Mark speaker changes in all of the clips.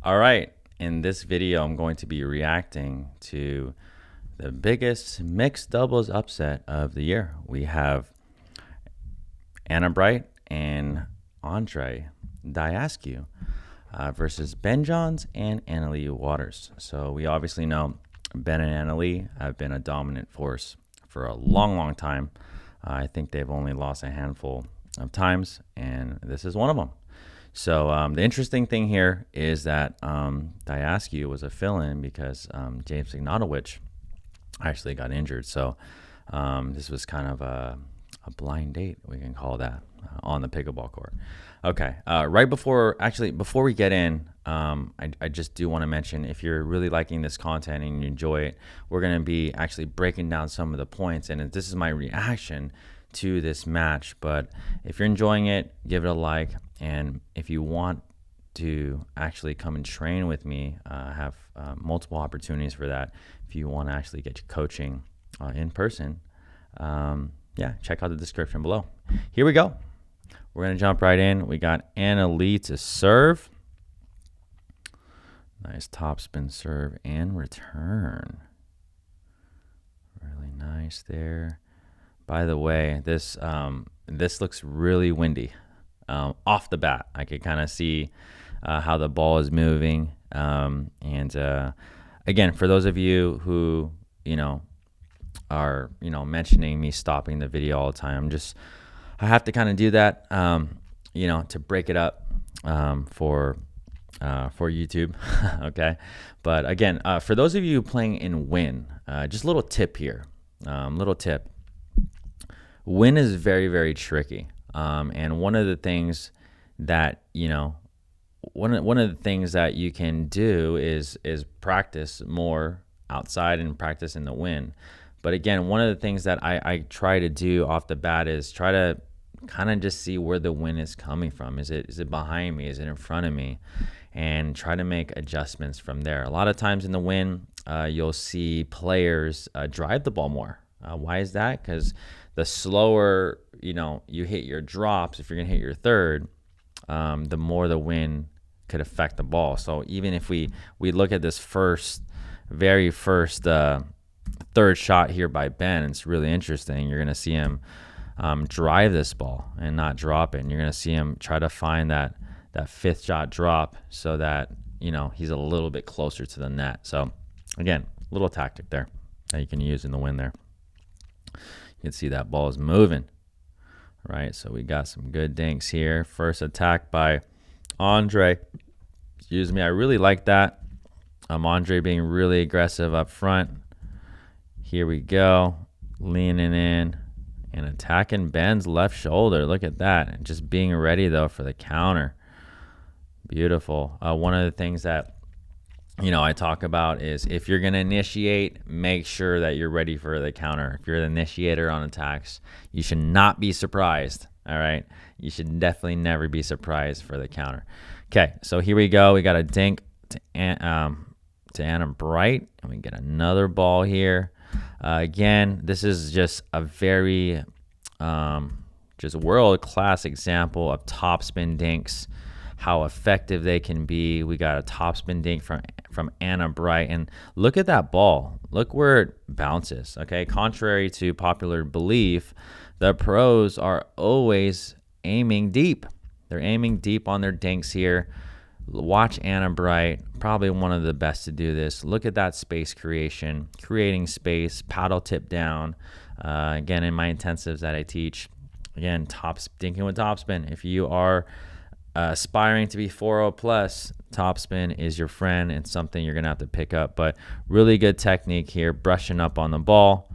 Speaker 1: All right, in this video, I'm going to be reacting to the biggest mixed doubles upset of the year. We have Anna Bright and Andre Diascu versus Ben Johns and Annalie Waters. So we obviously know Ben and Annalie have been a dominant force for a long time. I think they've only lost a handful of times, and this is one of them. So the interesting thing here is that Diascu was a fill-in because James Ignatowicz actually got injured. So this was kind of a blind date, we can call that, on the pickleball court. Okay, before we get in, I just do want to mention, if you're really liking this content and you enjoy it, we're going to be actually breaking down some of the points, and this is my reaction to this match. But if you're enjoying it, give it a like, and if you want to actually come and train with me, I have multiple opportunities for that. If you want to actually get coaching in person, yeah, check out the description below. Here we go. We're going to jump right in. We got Annalie to serve. Nice topspin serve and return. Really nice there. By the way, this looks really windy. Off the bat, I could kind of see how the ball is moving. Again, for those of you who are mentioning me stopping the video all the time, I have to kind of do that, to break it up for YouTube. Okay, but again, for those of you playing in Win, just a little tip here. Win is very tricky, and one of the things that one of the things that you can do is practice more outside and practice in the Win. But again, one of the things that I try to do off the bat is try to kind of just see where the wind is coming from. Is it behind me? Is it in front of me? And try to make adjustments from there. A lot of times in the Win, you'll see players drive the ball more. Why is that? Because the slower you hit your drops, if you're gonna hit your third, the more the wind could affect the ball. So even if we look at this very first third shot here by Ben, it's really interesting. You're gonna see him drive this ball and not drop it. And you're gonna see him try to find that fifth shot drop so that he's a little bit closer to the net. So again, little tactic there that you can use in the Win there. You can see that ball is moving, right? So we got some good dinks here. First attack by Andre. Excuse me. I really like that. Andre being really aggressive up front. Here we go. Leaning in and attacking Ben's left shoulder. Look at that. And just being ready, though, for the counter. Beautiful. One of the things that I talk about is, if you're going to initiate, make sure that you're ready for the counter. If you're the initiator on attacks, you should not be surprised. All right, you should definitely never be surprised for the counter. Okay, so here we go. We got a dink to Anna Bright, and we get another ball here. Again, this is just a very just world-class example of topspin dinks, how effective they can be. We got a topspin dink from Anna Bright, and look at that ball. Look where it bounces. Okay, contrary to popular belief, the pros are always aiming deep. They're aiming deep on their dinks here. Watch Anna Bright, probably one of the best to do this. Look at that space creation, creating space, paddle tip down. Again, in my intensives that I teach, again, dinking with topspin. If you are aspiring to be 4.0 plus, topspin is your friend and something you're gonna have to pick up. But really good technique here, brushing up on the ball,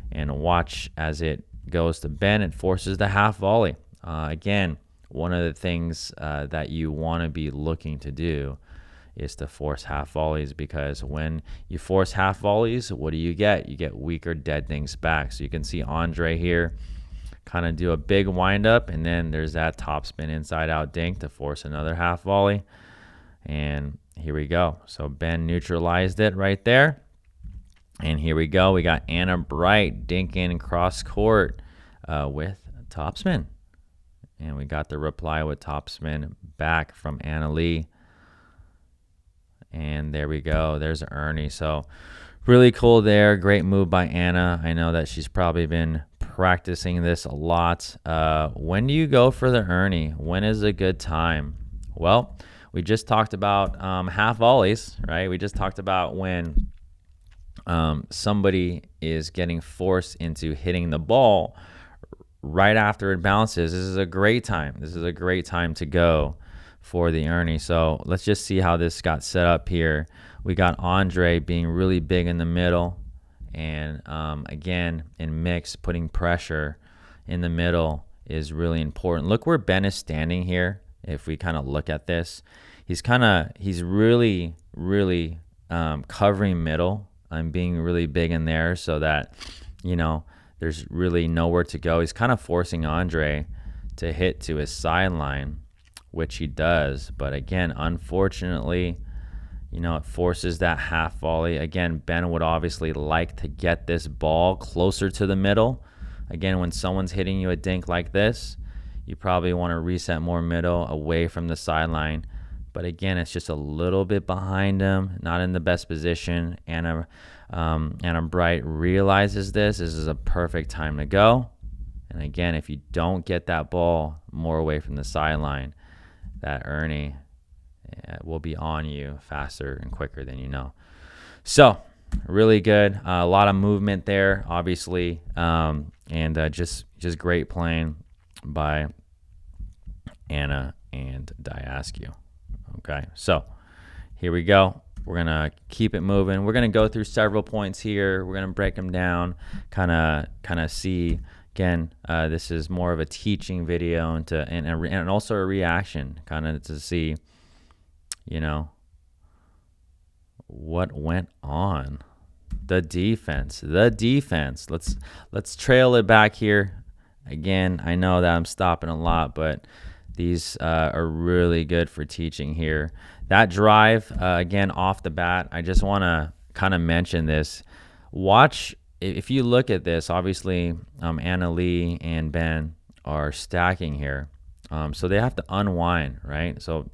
Speaker 1: and watch as it goes to Ben. It forces the half volley. Again, one of the things that you want to be looking to do is to force half volleys, because when you force half volleys, what do you get? You get weaker dead things back. So you can see Andre here kind of do a big windup, and then there's that topspin inside out dink to force another half volley. And here we go. So Ben neutralized it right there. And here we go. We got Anna Bright dinking cross court with topspin. And we got the reply with topspin back from Annalie. And there we go. There's Ernie. So really cool there. Great move by Anna. I know that she's probably been practicing this a lot. When do you go for the Ernie? When is a good time? Well, we just talked about half volleys, right? We just talked about when somebody is getting forced into hitting the ball right after it bounces. This is a great time. This is a great time to go for the Ernie. So let's just see how this got set up here. We got Andre being really big in the middle, and again, in mix, putting pressure in the middle is really important. Look where Ben is standing here. If we kind of look at this, he's really covering middle and being really big in there, so that, you know, there's really nowhere to go. He's kind of forcing Andre to hit to his sideline, which he does. But again, unfortunately, you know, it forces that half volley. Again, Ben would obviously like to get this ball closer to the middle. Again, when someone's hitting you a dink like this, you probably want to reset more middle, away from the sideline. But again, it's just a little bit behind him, not in the best position. Anna Bright realizes this. This is a perfect time to go. And again, if you don't get that ball more away from the sideline, that Ernie will be on you faster and quicker than you know. So really good. A lot of movement there, obviously, and just great playing by Anna and Diaskew. Okay, so here we go. We're going to keep it moving. We're going to go through several points here. We're going to break them down, kind of see. Again, this is more of a teaching video and also a reaction, kind of to see, you know, what went on. The defense. Let's trail it back here. Again, I know that I'm stopping a lot, but these are really good for teaching here. That drive, again, off the bat, I just want to kind of mention this. Watch, if you look at this, obviously Anna Lee and Ben are stacking here. So they have to unwind, right? So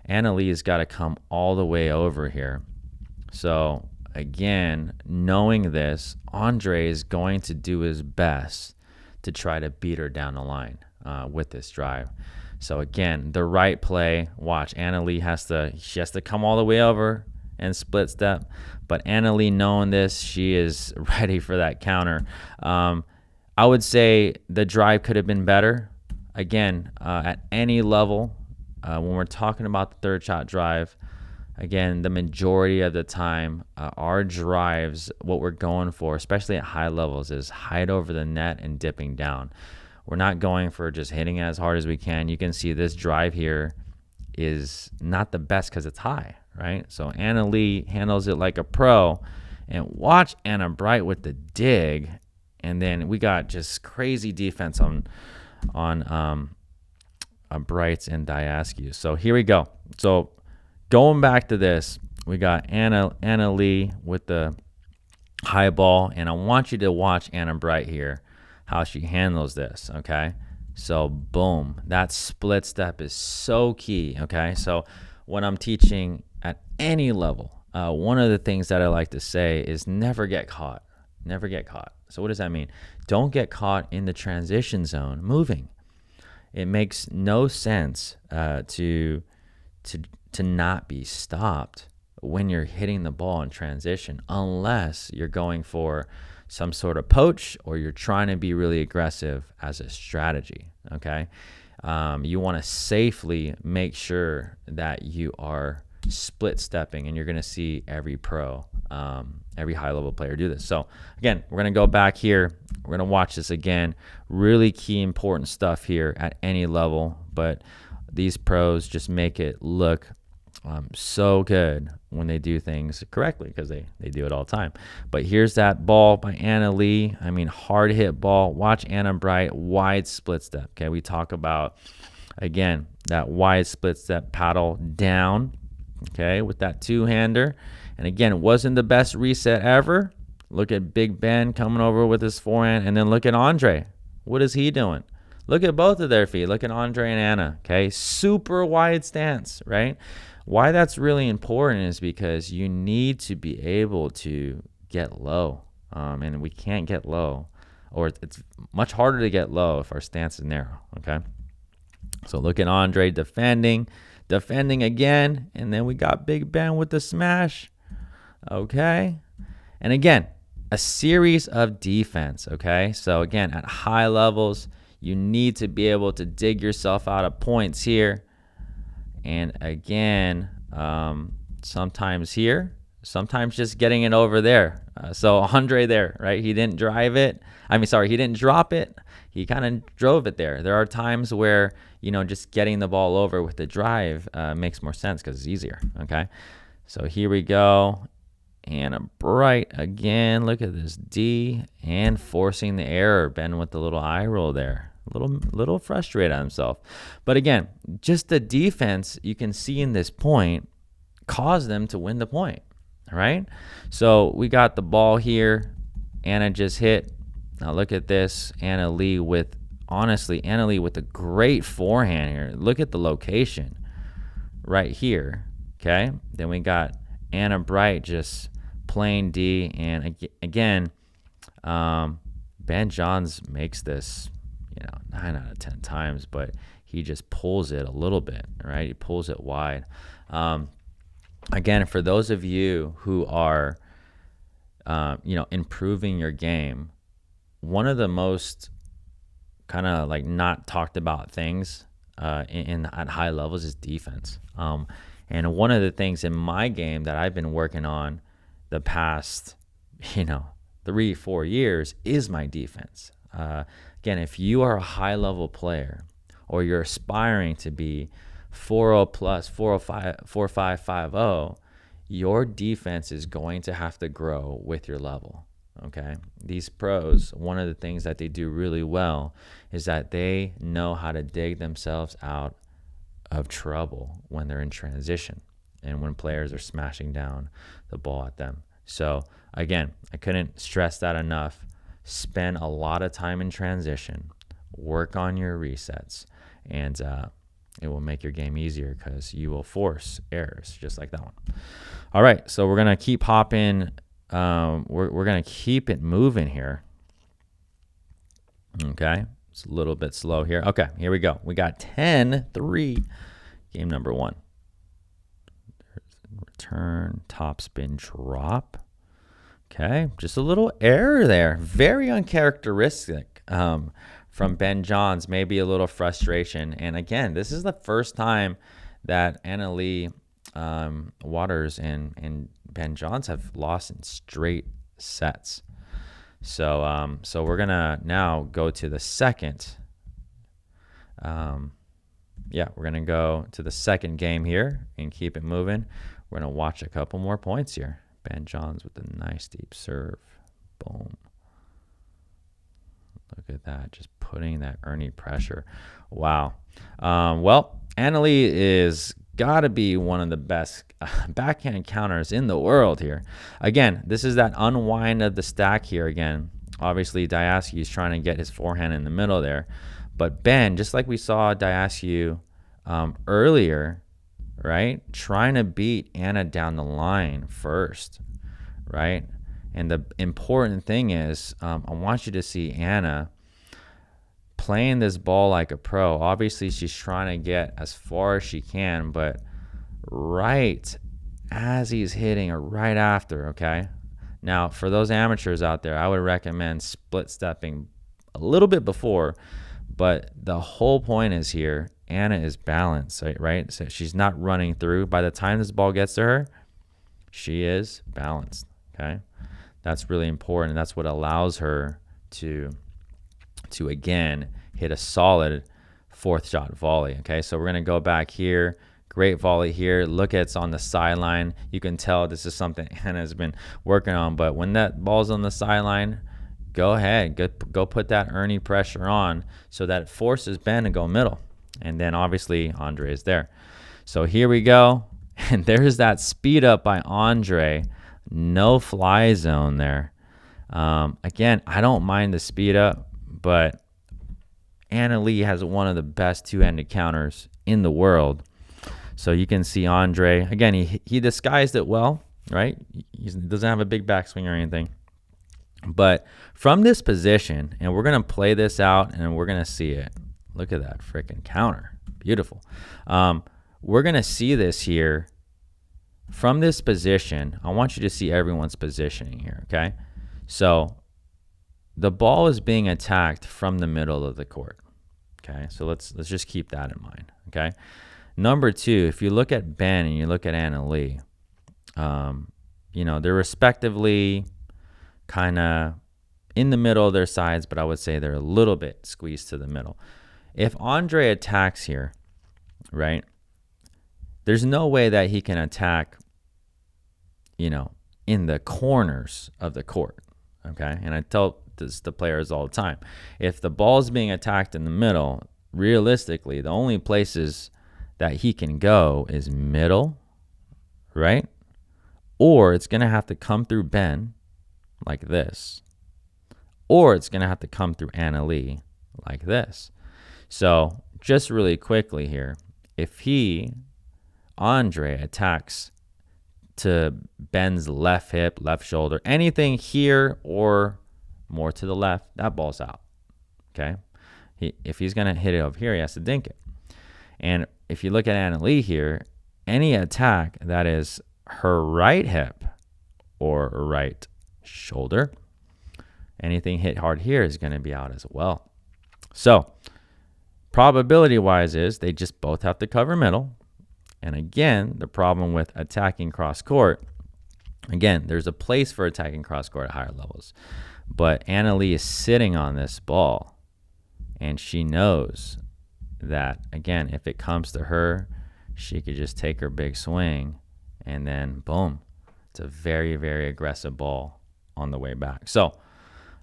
Speaker 1: Anna Lee has got to come all the way over here. So again, knowing this, Andre is going to do his best to try to beat her down the line with this drive. So again, the right play. Watch, Anna Lee has to come all the way over and split step. But Anna Lee, knowing this, she is ready for that counter. I would say the drive could have been better. Again, at any level, when we're talking about the third shot drive, again, the majority of the time, our drives, what we're going for, especially at high levels, is height over the net and dipping down. We're not going for just hitting as hard as we can. You can see this drive here is not the best because it's high, right? So Anna Lee handles it like a pro. And watch Anna Bright with the dig. And then we got just crazy defense on Brights and Diaskew. So here we go. So going back to this, we got Anna Lee with the high ball. And I want you to watch Anna Bright here, how she handles this, okay? So boom, that split step is so key, okay? So when I'm teaching at any level, one of the things that I like to say is never get caught. Never get caught. So what does that mean? Don't get caught in the transition zone moving. It makes no sense to not be stopped when you're hitting the ball in transition, unless you're going for some sort of poach or you're trying to be really aggressive as a strategy, okay? You want to safely make sure that you are split stepping, and you're going to see every pro, every high level player do this. So again, we're going to go back here. We're going to watch this again. Really key, important stuff here at any level, but these pros just make it look so good when they do things correctly, because they do it all the time. But here's that ball by Anna Lee. I mean, hard hit ball. Watch Anna Bright, wide split step. Okay, we talk about, again, that wide split step paddle down, okay, with that two-hander. And again, it wasn't the best reset ever. Look at Big Ben coming over with his forehand, and then look at Andre. What is he doing? Look at both of their feet. Look at Andre and Anna, okay? Super wide stance, right? Why that's really important is because you need to be able to get low. And we can't get low, or it's much harder to get low if our stance is narrow, okay? So look at Andre defending again, and then we got Big Ben with the smash, okay? And again, a series of defense, okay? So again, at high levels, you need to be able to dig yourself out of points here. And again, sometimes here, sometimes just getting it over there. So Andre there, right? He didn't drive it. He didn't drop it. He kind of drove it there. There are times where, just getting the ball over with the drive makes more sense because it's easier, okay? So here we go. And a bright again. Look at this D and forcing the error. Ben with the little eye roll there. Little frustrated at himself. But again, just the defense you can see in this point caused them to win the point, right? So we got the ball here. Anna just hit. Now look at this. Anna Lee with a great forehand here. Look at the location right here, okay? Then we got Anna Bright just playing D. And again, Ben Johns makes this 9 out of 10 times, but he just pulls it a little bit, right? He pulls it wide. Again, for those of you who are, improving your game, one of the most kind of like not talked about things at high levels is defense. And one of the things in my game that I've been working on the past, 3-4 years is my defense. Again, if you are a high-level player or you're aspiring to be 4.0 plus, 4.05, 4.550, your defense is going to have to grow with your level, okay? These pros, one of the things that they do really well is that they know how to dig themselves out of trouble when they're in transition and when players are smashing down the ball at them. So, again, I couldn't stress that enough. Spend a lot of time in transition, work on your resets, and it will make your game easier because you will force errors just like that one. All right, so we're going to keep hopping. We're going to keep it moving here. Okay, it's a little bit slow here. Okay, here we go. We got 10-3, game number 1. Return, topspin, drop. Okay, just a little error there. Very uncharacteristic from Ben Johns. Maybe a little frustration. And again, this is the first time that Anna Lee Waters and Ben Johns have lost in straight sets. So we're gonna now go to the second. We're gonna go to the second game here and keep it moving. We're gonna watch a couple more points here. Ben Johns with a nice deep serve. Boom. Look at that. Just putting that Ernie pressure. Wow. Well, Anna Lee is got to be one of the best backhand counters in the world here. Again, this is that unwind of the stack here again. Obviously, Diascu is trying to get his forehand in the middle there. But Ben, just like we saw Diascu earlier, right? Trying to beat Anna down the line first, right? And the important thing is I want you to see Anna playing this ball like a pro. Obviously, she's trying to get as far as she can, but right as he's hitting or right after, okay? Now, for those amateurs out there, I would recommend split stepping a little bit before, but the whole point is here, Anna is balanced, right? So she's not running through. By the time this ball gets to her, she is balanced, okay? That's really important. That's what allows her to again hit a solid fourth shot volley, okay? So we're going to go back here. Great volley here. Look at it's on the sideline. You can tell this is something Anna has been working on, but when that ball's on the sideline, go ahead. Go put that Ernie pressure on so that it forces Ben to go middle. And then obviously Andre is there. So here we go. And there's that speed up by Andre. No fly zone there. Again, I don't mind the speed up, but Anna Lee has one of the best two-handed counters in the world. So you can see Andre, again, he disguised it well, right? He doesn't have a big backswing or anything. But from this position, and we're going to play this out and we're going to see it. Look at that freaking counter. Beautiful. We're going to see this here. From this position, I want you to see everyone's positioning here, okay? So the ball is being attacked from the middle of the court, okay? So let's just keep that in mind, okay? Number two, if you look at Ben and you look at Anna Lee, you know, they're respectively kind of in the middle of their sides, but I would say they're a little bit squeezed to the middle. If Andre attacks here, right, there's no way that he can attack, you know, in the corners of the court, okay? And I tell this to players all the time. If the ball is being attacked in the middle, realistically, the only places that he can go is middle, right? Or it's going to have to come through Ben like this. Or it's going to have to come through Anna Lee like this. So just really quickly here, if Andre attacks to Ben's left hip, left shoulder, anything here or more to the left, that ball's out, okay? If he's going to hit it over here, he has to dink it. And if you look at Anna Lee here, any attack that is her right hip or right shoulder, anything hit hard here is going to be out as well. So probability-wise is they just both have to cover middle. And again, the problem with attacking cross-court, again, there's a place for attacking cross-court at higher levels. But Anna Lee is sitting on this ball, and she knows that, again, if it comes to her, she could just take her big swing, and then, boom, it's a very, very aggressive ball on the way back. So,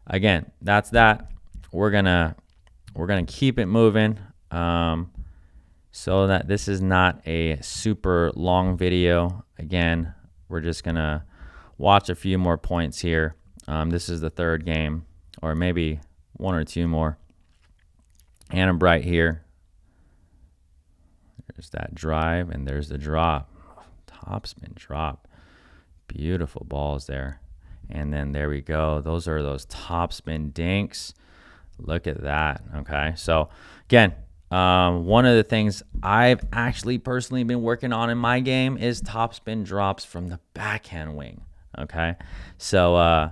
Speaker 1: again, that's that. We're gonna keep it moving. So that this is not a super long video. Again, we're just going to watch a few more points here. This is the third game, or maybe one or two more. Anna Bright here. There's that drive, and there's the drop. Topspin drop. Beautiful balls there. And then there we go. Those are those topspin dinks. Look at that, okay? So, again, one of the things I've actually personally been working on in my game is topspin drops from the backhand wing, okay? So,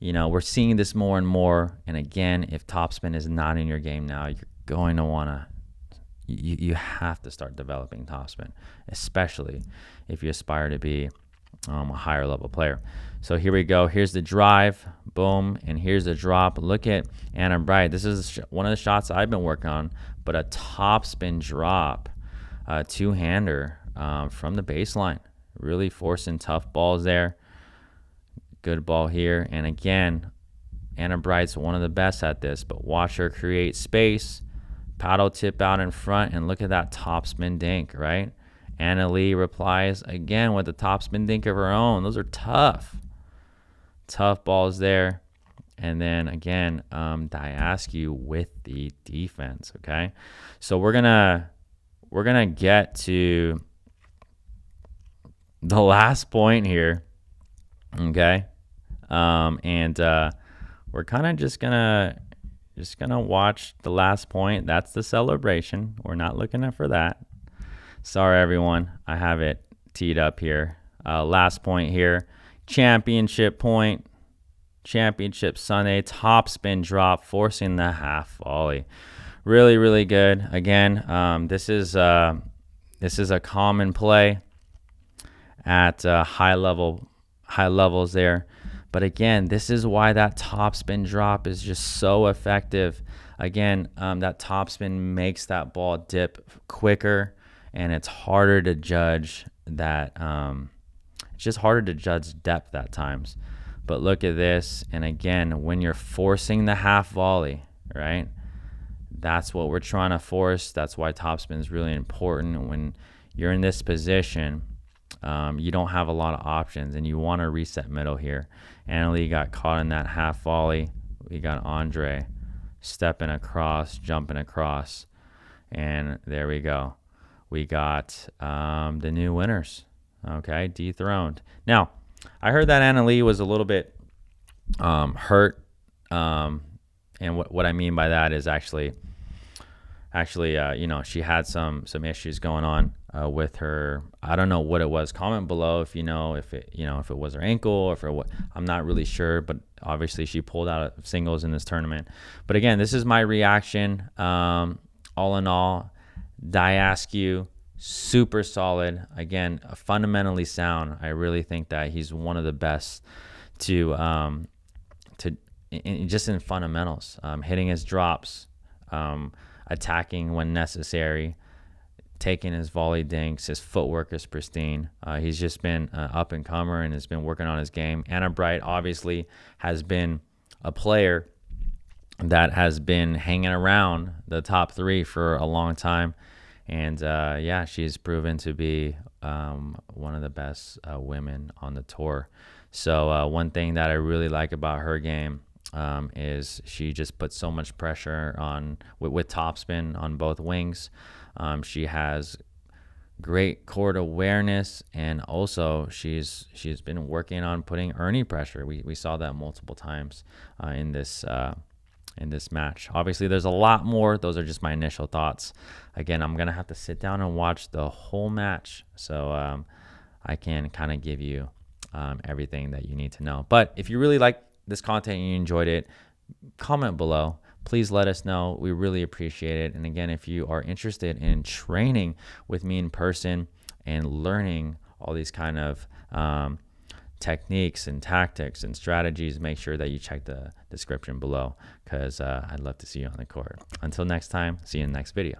Speaker 1: you know, we're seeing this more and more. And again, if topspin is not in your game now, you're going to want to, you have to start developing topspin, especially if you aspire to be a higher level player. So here we go. Here's the drive, boom, and here's the drop. Look at Anna Bright. This is one of the shots I've been working on, but a topspin drop, two-hander from the baseline. Really forcing tough balls there. Good ball here. And again, Anna Bright's one of the best at this, but watch her create space, paddle tip out in front, and look at that topspin dink, right? Anna Lee replies again with a topspin dink of her own. Those are tough. Tough balls there. And then again, I ask you with the defense, okay? So we're gonna get to the last point here, okay? And we're kind of just gonna watch the last point. That's the celebration. We're not looking for that. Sorry, everyone. I have it teed up here. Last point here. Championship point. Championship Sunday. Topspin drop, forcing the half volley. Really, really good. Again, this is a common play at high levels there. But again, this is why that topspin drop is just so effective. Again, that topspin makes that ball dip quicker. And it's harder to judge that, it's just harder to judge depth at times. But look at this. And again, when you're forcing the half volley, right? That's what we're trying to force. That's why topspin is really important. When you're in this position, you don't have a lot of options, and you want to reset middle here. Anna Lee got caught in that half volley. We got Andre stepping across, jumping across, and there we go. we got the new winners. Okay, dethroned. Now, I heard that Anna Lee was a little bit hurt, and what I mean by that is actually, you know, she had some issues going on with her. I don't know what it was. Comment below if you know if it was her ankle or if it was, I'm not really sure. But obviously she pulled out of singles in this tournament. But again, this is my reaction. All in all, Diascu, super solid. Again, fundamentally sound. I really think that he's one of the best just in fundamentals, hitting his drops, attacking when necessary, taking his volley dinks. His footwork is pristine. He's just been an up and comer and has been working on his game. Anna Bright obviously has been a player that has been hanging around the top 3 for a long time, and yeah, she's proven to be one of the best women on the tour. So one thing that I really like about her game is she just puts so much pressure on with topspin on both wings. She has great court awareness, and also she's been working on putting Ernie pressure. We saw that multiple times in this match. Obviously, there's a lot more. Those are just my initial thoughts. Again, I'm gonna have to sit down and watch the whole match, so I can kind of give you everything that you need to know. But if you really like this content and you enjoyed it, comment below. Please let us know. We really appreciate it. And again, if you are interested in training with me in person and learning all these kind of techniques and tactics and strategies, make sure that you check the description below, because I'd love to see you on the court. Until next time, see you in the next video.